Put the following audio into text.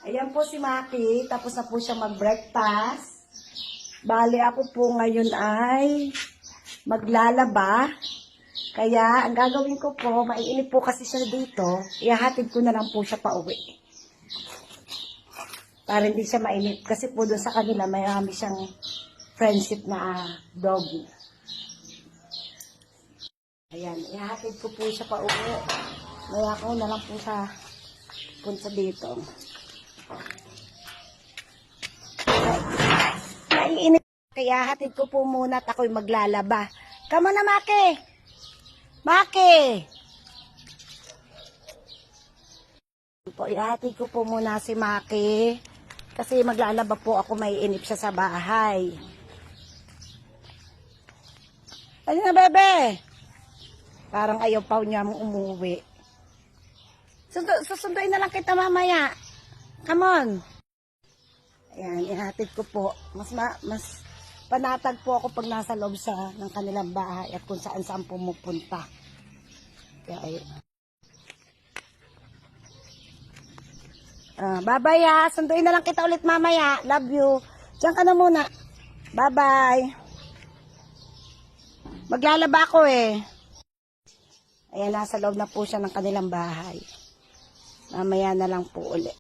Ayan po si Maki, tapos na po siya mag-breakfast. Bali ako po ngayon ay maglalaba. Kaya ang gagawin ko po, maiinip po kasi siya dito, ihahatid ko na lang po siya pa uwi. Para hindi siya mainip. Kasi po doon sa kanila, mayroon siyang friendship na doggy. Ayan, ihahatid ko po siya pa uwi. Maya ko na lang po sa punta dito. Naiinip. Kaya hatid ko po muna at ako'y maglalaba. Kamo na, Maki! Maki! Ihatid ko po muna si Maki. Kasi maglalaba po ako, maiinip siya sa bahay. Ano na, bebe? Parang ayaw pa niya umuwi. Susunduin na lang kita mamaya. Come on. Ayan, ihatid ko po. Mas panatag po ako pag nasa loob ng kanilang bahay at kung saan pumupunta. Kaya, bye-bye ha. Sunduin na lang kita ulit mamaya. Love you. Diyan ka na muna. Bye-bye. Maglalaba ako eh. Ayan, nasa loob na po siya ng kanilang bahay. Mamaya na lang po ulit.